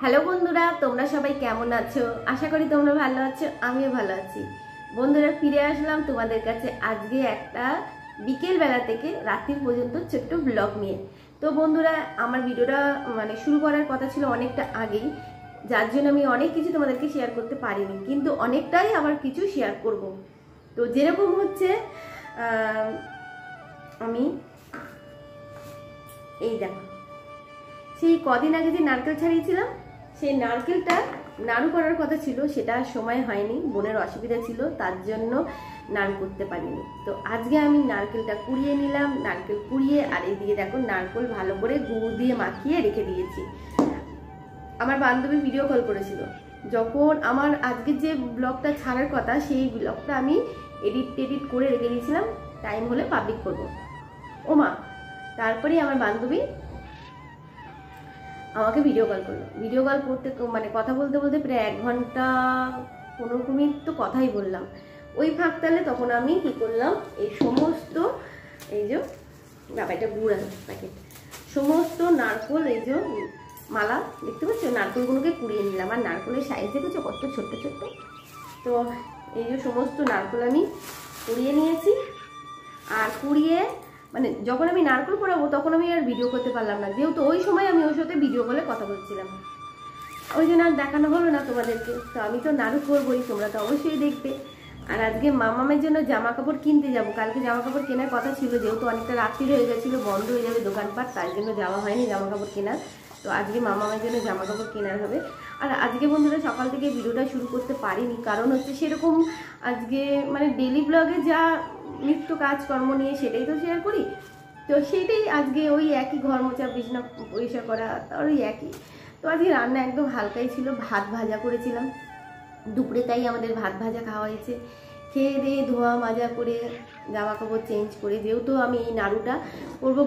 Hello বন্ধুরা, তোমরা সবাই কেমন আছো? আশা করি তোমরা ভালো আছো, আমিও ভালো আছি। বন্ধুরা, ফিরে আসলাম তোমাদের কাছে আজকে একটা বিকেল বেলা থেকে রাত্রি পর্যন্ত ছোট্ট ব্লগ নিয়ে। তো বন্ধুরা, আমার ভিডিওটা শুরু করার কথা ছিল অনেকটা আগেই, যার জন্য আমি অনেক কিছু তোমাদেরকে শেয়ার করতে পারিনি, কিন্তু অনেকটাই আবার কিছু শেয়ার করব। তো যেরকম হচ্ছে আমি এই দেখো, সেই কদিন আগে যে নারকেল ছাড়িয়েছিলাম, সেই নারকেলটা নাড়ু করার কথা ছিল, সেটা সময় হয়নি, বোনের অসুবিধা ছিল, তার জন্য নাড়ু করতে পারিনি। তো আজকে আমি নারকেলটা কুড়িয়ে নিলাম, নারকেল কুড়িয়ে আর এইদিকে দেখো নারকেল ভালো করে গুড় দিয়ে মাখিয়ে রেখে দিয়েছি। আমার বান্ধবী ভিডিও কল করেছিল, যখন আমার আজকে যে ব্লগটা ছাড়ার কথা সেই ব্লগটা আমি এডিট করে রেখে দিয়েছিলাম, টাইম হলে পাবলিক করবো। ওমা, তারপরে আমার বান্ধবী আমাকে ভিডিও কল করলো। ভিডিও কল করতে কথা বলতে বলতে প্রায় 1 ঘন্টা 15 মিনিট তো কথাই বললাম। ওই ফাঁকতালে তখন আমি কি করলাম, এই সমস্ত এই যে ব্যাপারটা গুড় প্যাকেট সমস্ত নারকোল, এই যে মালা দেখতে পাচ্ছ, নারকোলগুলোকে কুড়িয়ে নিলাম। আর নারকোলের সাইজ দেখেছো কত ছোট্ট ছোট্ট। তো এই যে সমস্ত নারকোল আমি কুড়িয়ে নিয়েছি। আর কুড়িয়ে যখন আমি নারকেল পোড়াবো তখন আমি আর ভিডিও করতে পারলাম না, যেহেতু ওই সময় আমি ওর সাথে ভিডিও কলে কথা বলছিলাম, ওই জন্য আর দেখানো হলো না তোমাদেরকে। তো আমি তো নাড়ু করবোই, তোমরা তো অবশ্যই দেখবে। আর আজকে মামামের জন্য জামা কাপড় কিনতে যাব। কালকে জামা কাপড় কেনার কথা ছিল, যেহেতু অনেকটা রাত্রি হয়ে গেছিলো, বন্ধ হয়ে যাবে দোকানপাট, তার জন্য যাওয়া হয়নি জামা কাপড় কেনার। তো আজকে মামামের জন্য জামা কাপড় কেনার হবে। আর আজকে বন্ধুরা সকাল থেকে ভিডিওটা শুরু করতে পারিনি, কারণ হচ্ছে সেরকম আজকে ডেলি ব্লগে যা নিত্য কাজকর্ম নিয়ে সেটাই তো শেয়ার করি। তো সেটাই আজকে ওই একই, ঘর মোছা, বিছানা পরিষ্কার করা, আর ওই একই। তো আজকে রান্না একদম হালকাই ছিল, ভাত ভাজা করেছিলাম দুপুরে, তাই আমাদের ভাত ভাজা খাওয়া হয়েছে। খেয়ে দিয়ে ধোয়া মাজা করে জামা কাপড় চেঞ্জ করে, যেহেতু আমি এই নাড়ুটা করবো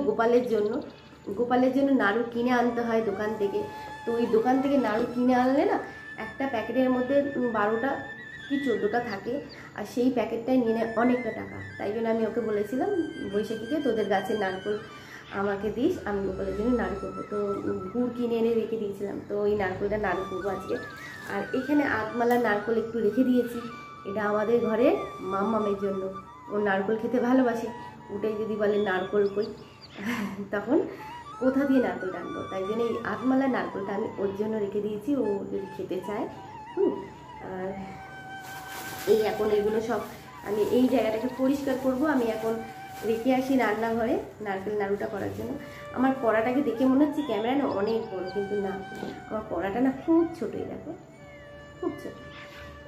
গোপালের জন্য নাড়ু কিনে আনতে হয় দোকান থেকে। তো ওই দোকান থেকে নাড়ু কিনে আনলে না, একটা প্যাকেটের মধ্যে 12টা কি 14টা থাকে, আর সেই প্যাকেটটাই নিয়ে নেয় অনেকটা টাকা। তাই জন্য আমি ওকে বলেছিলাম বৈশাখীকে, তোদের গাছের নারকেল আমাকে দিস, আমি গোপালের জন্য নাড়ু করবো। তো গুড় কিনে এনে রেখে দিয়েছিলাম, তো ওই নারকেলটা নাড়ু করবো আজকে। আর এখানে আতমালা নারকেল একটু রেখে দিয়েছি, এটা আমাদের ঘরে মামামের জন্য। ও নারকেল খেতে ভালোবাসে, ওটাই যদি বলে নারকেল কই তখন কোথা দিয়ে নারকেল টানবো, তাই জন্য এই আতমালা নারকেলটা আমি ওর জন্য রেখে দিয়েছি, ও যদি খেতে চায়। আর এই এখন এগুলো সব আমি এই জায়গাটাকে পরিষ্কার করব। আমি এখন রেখে আসি রান্নাঘরে নারকেল নাড়ুটা করার জন্য। আমার কড়াটাকে দেখে মনে হচ্ছে ক্যামেরা না অনেক বড়, কিন্তু না, আমার কড়াটা না খুব ছোটোই, দেখো খুব ছোট।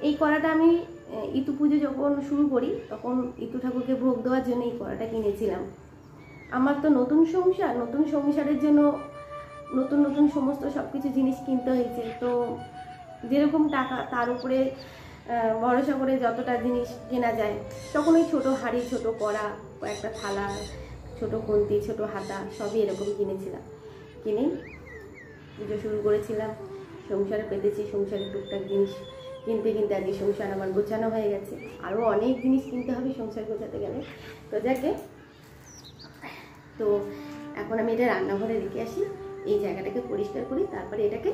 এই কড়াটা আমি ইতু পুজো যখন শুরু করি তখন ইতু ঠাকুরকে ভোগ দেওয়ার জন্য এই কড়াটা কিনেছিলাম। আমার তো নতুন সংসারের জন্য নতুন সমস্ত সব কিছু জিনিস কিনতে হয়েছে। তো যেরকম টাকা তার উপরে ভরসা করে যতটা জিনিস কেনা যায়, তখন ওই ছোটো হাঁড়ি, ছোটো কড়া, কয়েকটা থালা, ছোটো খুন্তি, ছোটো হাতা, সবই এরকম কিনেছিলাম। কিনেই পুজো শুরু করেছিলাম, সংসারে পেতেছি, সংসারের টুকটাক জিনিস কিনতে আজকে সংসার আমার গোছানো হয়ে গেছে। আরও অনেক জিনিস কিনতে হবে সংসার গোছাতে গেলে। তো যাকে, তো এখন আমি এটা রান্নাঘরে রেখে আসি, এই জায়গাটাকে পরিষ্কার করি, তারপরে এটাকে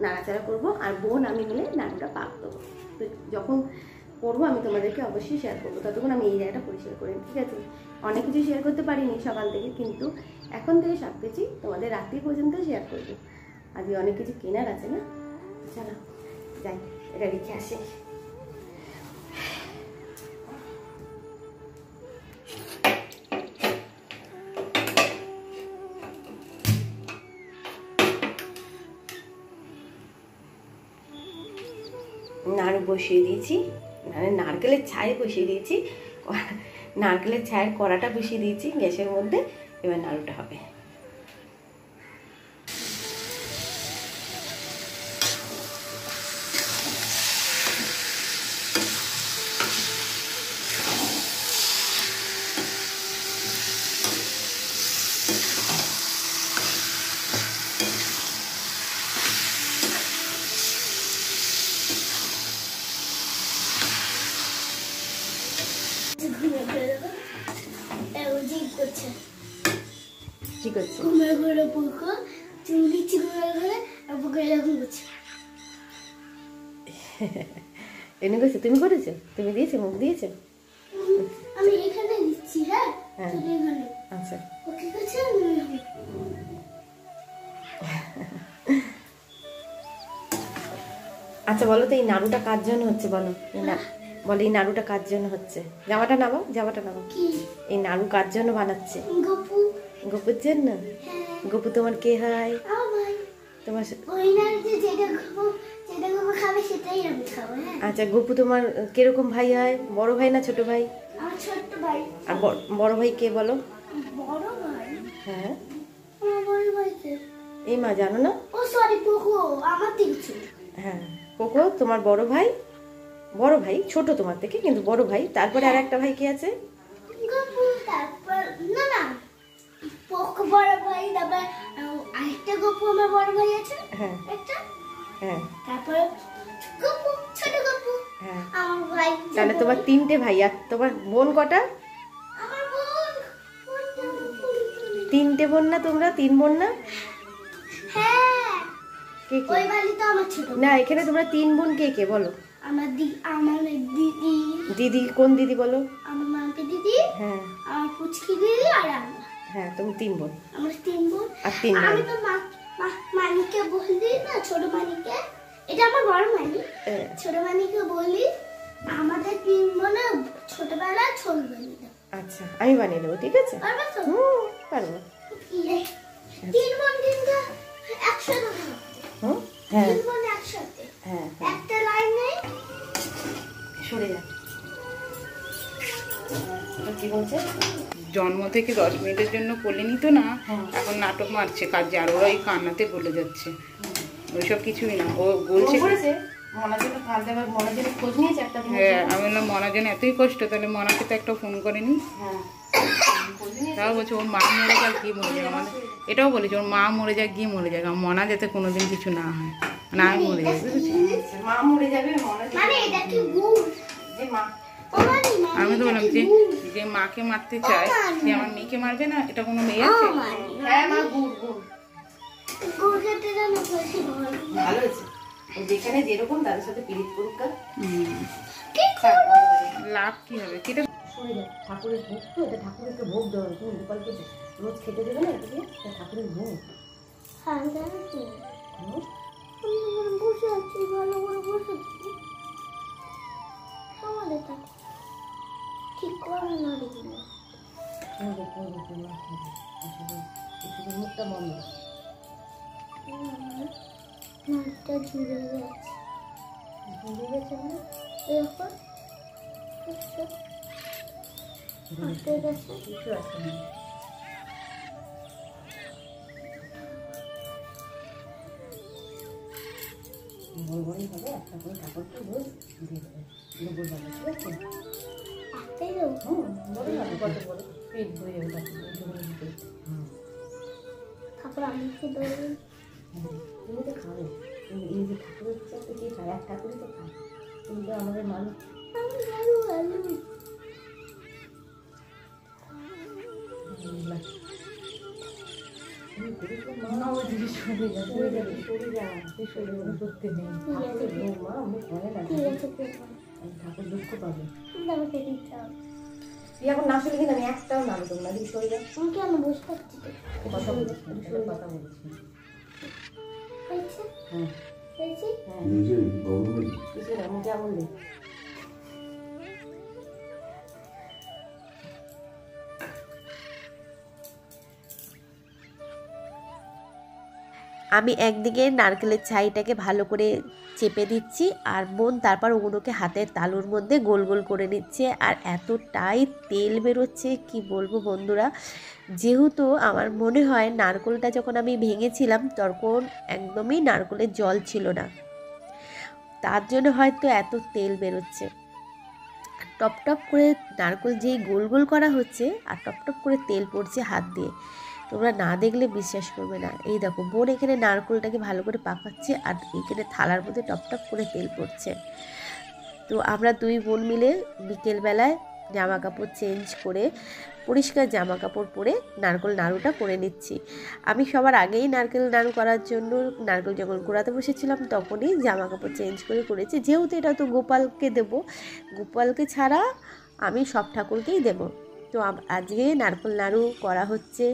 নাড়াচাড়া করব। আর বোন আমি মিলে নাড়ুটা পাক দেবো। তো যখন করবো আমি তোমাদেরকে অবশ্যই শেয়ার করবো, ততক্ষণ আমি এই জায়গাটা পরিষ্কার করি, ঠিক আছে? অনেক কিছু শেয়ার করতে পারিনি সকাল থেকে, কিন্তু এখন থেকে সব কিছুই তোমাদের রাত্রি পর্যন্ত শেয়ার করবো। আজকে অনেক কিছু কেনার আছে না, চলো যাই, এটা রেখে আসি। নাড়ু বসিয়ে দিয়েছি, নারকেলের ছাই বসিয়ে দিয়েছি, নারকেলের ছায়ের কড়াটা বসিয়ে দিয়েছি গ্যাসের মধ্যে। এবার নাড়ুটা হবে। কি করছে? ঘুমের ঘরে পুরো চুল দিচ্ছি, ঘুমের ঘরে এনে গেছে, তুমি করেছো, তুমি দিয়েছো, মুখ দিয়েছো? আমি এখানে দিচ্ছি। হ্যাঁ আচ্ছা আচ্ছা, বলো তো এই নাড়ুটা কার জন্য হচ্ছে? বলো বলো এই নাড়ুটা কার জন্য হচ্ছে? জামাটা নামাও, জামাটা নামাও। এই নাড়ু কার জন্য বানাচ্ছে? গপুর জন্য। গপু তোমার কে হয়? তোমার আচ্ছা, গপু তোমার কিরকম ভাই হয়? বড় ভাই না ছোট ভাই? ছোট ভাই। আর বড় ভাই কে বলো? বড় ভাই? হ্যাঁ বড় ভাই কে? এই মা জানো না? ও সরি, পোকো আমার দিচ্ছি। হ্যাঁ পোকো তোমার বড় ভাই, বড় ভাই ছোট তোমার থেকে কিন্তু বড় ভাই। তারপরে আর একটা ভাই কে আছে? গপু। তারপর না না, পোকো বড় ভাই, তারপর আরেকটা গপু আমার বড় ভাই আছে। হ্যাঁ একটা। হ্যাঁ তারপর গপু, ছোট গপু। হ্যাঁ আমার ভাই। তাহলে তোমার 3টে ভাই। আর তোমার বোন কটা? আমার বোন 3টে বোন না তোমরা? 3 বোন না? হ্যাঁ কে কে? ওই বাড়ি তো আমার ছোট না, এখানে তোমরা 3 বোন কে কে বলো? আমার দিদি। দিদি কোন দিদি বলো? আমার মাকে দিদি। হ্যাঁ আমার পুচকি দিদি আর আমি। হ্যাঁ তুমি 3 বোন। আমরা 3 বোন। আর 3 ভাই। আমি তো মানিকে বলি না, ছোট মানিকে, এটা আমার বড় মানি। ছোট মানিকে বলি আমাদের 3 বোনে ছোটবেলায় ছোল বানিয়ে দাও। আচ্ছা আমি বানিয়ে দেবো, ঠিক আছে? পারবে তো? পারবো। 3 বোন কিন্তু একসাথে। হ্যাঁ 3 বোন একসাথে। হ্যাঁ একটা লাইন নেই। সরে যা। কি বলছে? জন্ম থেকে 10 মিনিটের জন্য কোলে নিত না, এখন নাটক মারছে কাজে, আর ওরা এই কান্নাতে বলে যাচ্ছে। ওইসব কিছুই না, ও বলছে হ্যাঁ। আমি বললাম মনার জন্য এতই কষ্ট, তাহলে মনাকে তো একটা ফোন করেনি। তাও বলছে ওর মা মরে যাক গিয়ে মরে যাক। আমাদের এটাও বলেছে ওর মা মরে যাক গিয়ে মরে যাক, মনা যাতে কোনোদিন কিছু না হয়, না আমি মরে যাই। বুঝেছি? মা মরে যাবে, মানে এটা কি গুড়? যে মা আমি তো বললাম যে মাকে মারতে চায়, যে আমার মেয়েকে মারবে না, এটা কোনো মেয়ে আছে? হ্যাঁ মা গুড় গুড় গুড় খেতে জানো বেশি ভালো। ভালো হয়েছে। যেখানে যেরকম তাদের সাথে পীড়িত করুক। লাভ কি হবে? কেটে সরে যা। ঠাকুরের ভোগ তো, এটা ঠাকুরকে ভোগ দেওয়া। তুমি গোপালকে রোজ খেতে দেবে না, এটা ঠাকুরের ভোগ। হ্যাঁ জানো তো, আমি বসে আছি, ভালো করে বসে আছি। আমার এটা ঠিক করে না দিদিমা। মুখটা বন্ধ। নাকটা ঝুলে গেছে। ঝুলে গেছে মানে? এরপর হাঁটতে গেছে। কিছু আছে না। বলবই হবে একটা করে ঠাকুরকে রোজ দিয়ে দেবে। গোবর হবে, ঠিক আছে? একটাই দেবো? বড় হবে, কত বড় পেট ভরে যাবে ঠাকুর। তারপর আমি কি দেবো? তুমি তো খাবে, এই যে ঠাকুরের চাপে কে খায়? এক ঠাকুরই তো খায়। তুমি তো আমাদের মানুষ। আমি ভালো ভালো ঠাকুর দুঃখ পাবে। তুই এখন না শুনে কিন্তু আমি একটাও নাম দেবো না। দিদি সরে যাও। আমি কেন বসে থাকছি? কথা বলছি, কথা বলছি। হয়েছে? হ্যাঁ হয়েছে? হ্যাঁ কিছু না, মুখে আমল নেই। আমি একদিকে নারকেলের ছাইটাকে ভালো করে চেপে দিচ্ছি, আর বোন তারপর ওগুলোকে হাতের তালুর মধ্যে গোল গোল করে নিচ্ছে। আর এতটাই তেল বেরোচ্ছে কি বলবো বন্ধুরা। যেহেতু আমার মনে হয় নারকেলটা যখন আমি ভেঙেছিলাম তখন একদমই নারকেলের জল ছিল না, তার জন্য হয়তো এত তেল বেরোচ্ছে। টপ টপ করে নারকেল যেই গোল গোল করা হচ্ছে আর টপ টপ করে তেল পড়ছে হাত দিয়ে, তোমরা না দেখলে বিশ্বাস করবে না। এই দেখো বোন এখানে নারকেলটাকে ভালো করে পাকাচ্ছে আর এখানে থালার মধ্যে টপ টপ করে তেল পড়ছে। তো আমরা 2 বোন মিলে বিকেলবেলায় জামা কাপড় চেঞ্জ করে পরিষ্কার জামা কাপড় পরে নারকেল নাড়ুটা করে নিচ্ছি। আমি সবার আগেই নারকেল নাড়ু করার জন্য নারকেল যখন কুড়াতে বসেছিলাম তখনই জামা কাপড় চেঞ্জ করে করেছি, যেহেতু এটা তো গোপালকে দেব, গোপালকে ছাড়া আমি সব ঠাকুরকেই দেব। তো আজকে নারকেল নাড়ু করা হচ্ছে।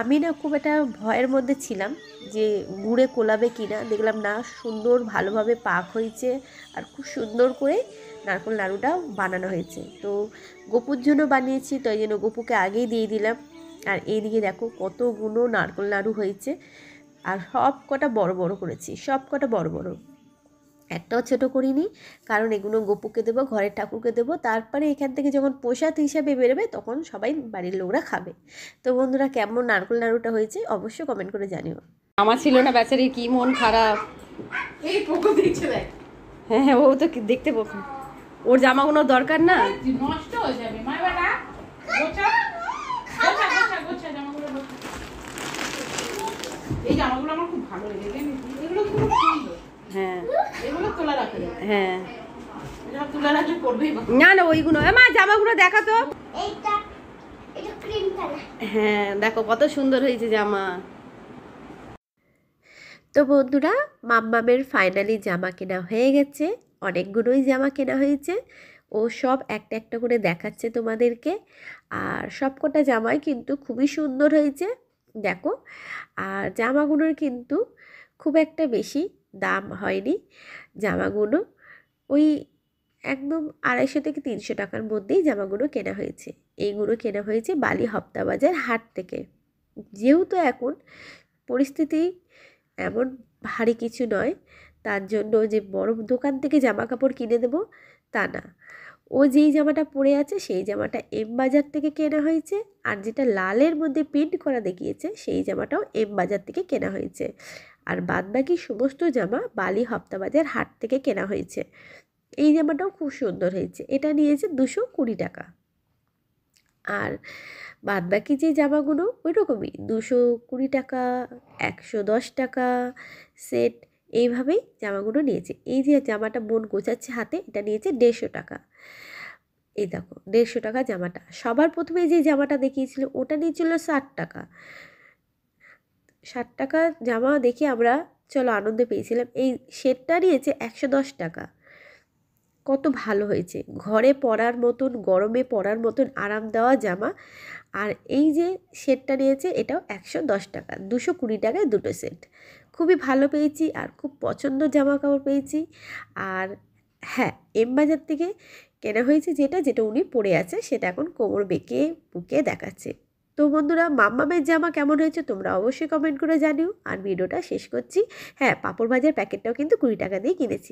আমি না খুব একটা ভয়ের মধ্যে ছিলাম যে গুড়ে কোলাবে কিনা, দেখলাম না, সুন্দর ভালোভাবে পাক হয়েছে আর খুব সুন্দর করে নারকেল নাড়ুটা বানানো হয়েছে। তো গপুর জন্য বানিয়েছি, তো এই জন্য গপুকে আগেই দিয়ে দিলাম। আর এইদিকে দেখো কতগুলো নারকেল নাড়ু হয়েছে, আর সব কটা বড় বড় করেছি, সব কটা বড় বড়, একটাও ছোটো করিনি, কারণ এগুলো গপুকে দেবো, ঘরের ঠাকুরকে দেবো, তারপরে এখান থেকে যখন প্রসাদ হিসাবে বেরোবে তখন সবাই বাড়ির লোকরা খাবে। তো বন্ধুরা, কেমন নারকেল নাড়ুটা হয়েছে অবশ্যই কমেন্ট করে জানিও। আমার ছিল না, বেচারি কি মন খারাপ। এই পোকো দিচ্ছে দেখ। হ্যাঁ হ্যাঁ, ও তো দেখতে পোকা, ওর জামাগুলো দরকার না, নষ্ট হয়ে যাবে। মা বেটা গোছা গোছা গোছা গোছা জামাগুলো গোছা। এই জামাগুলো আমার খুব ভালো লেগেছে, এগুলো খুব সুন্দর। হ্যাঁ এগুলো তোলা রাখে, হ্যাঁ, এগুলো তোলা রাখলে পড়বেই বা। না না ওইগুলো, মা জামাগুলো দেখা তো। এইটা এটা ক্রিম কালার। হ্যাঁ দেখো কত সুন্দর হয়েছে জামা। তো বন্ধুরা, মাম্মামের ফাইনালি জামা কেনা হয়ে গেছে, অনেকগুলোই জামা কেনা হয়েছে। ও সব একটা একটা করে দেখাচ্ছে তোমাদেরকে, আর সব কটা জামাই কিন্তু খুবই সুন্দর হয়েছে দেখো। আর জামাগুলোর কিন্তু খুব একটা বেশি দাম হয়নি, জামাগুলো ওই একদম 250 থেকে 300 টাকার মধ্যেই জামাগুলো কেনা হয়েছে। এইগুলো কেনা হয়েছে বালি হপ্তা বাজার হাট থেকে। যেহেতু এখন পরিস্থিতি এমন ভারী কিছু নয়, তার জন্য যে বড় দোকান থেকে জামা কাপড় কিনে দেবো তা না, ও যেই জামাটা পরে আছে সেই জামাটা এম বাজার থেকে কেনা হয়েছে, আর যেটা লালের মধ্যে প্রিন্ট করা দেখিয়েছে সেই জামাটাও এম বাজার থেকে কেনা হয়েছে, আর বাদবাকি সমস্ত জামা বালি হপ্তা বাজার হাট থেকে কেনা হয়েছে। এই জামাটাও খুব সুন্দর হয়েছে, এটা নিয়েছে 220 টাকা। আর বাদবাকি যে জামাগুলো ওই রকমই 220 টাকা, 110 টাকা সেট, এইভাবেই জামাগুলো নিয়েছে। এই যে জামাটা বোন গোছাচ্ছে হাতে, এটা নিয়েছে 150 টাকা। এই দেখো 150 টাকা জামাটা। সবার প্রথমে যে জামাটা দেখিয়েছিল ওটা নিয়েছিল 60 টাকা। 60 টাকা জামা দেখে আমরা চলো আনন্দ পেয়েছিলাম। এই সেটটা নিয়েছে 110 টাকা। কত ভালো হয়েছে, ঘরে পরার মতন, গরমে পরার মতন আরাম দেওয়া জামা। আর এই যে সেটটা নিয়েছে এটাও 110 টাকা, 220 টাকায় দুটো সেট। খুবই ভালো পেয়েছি আর খুব পছন্দ জামা কাপড় পেয়েছি। আর হ্যাঁ, এম বাজার থেকে কেনা হয়েছে যেটা উনি পরে আছে, সেটা এখন কোমর বেঁকে বুকে দেখাচ্ছে। তো বন্ধুরা, মাম্মামের জামা কেমন হয়েছে তোমরা অবশ্যই কমেন্ট করে জানিও। আর ভিডিওটা শেষ করছি। হ্যাঁ, পাঁপড় ভাজার প্যাকেটটাও কিন্তু 20 টাকা দিয়ে কিনেছি।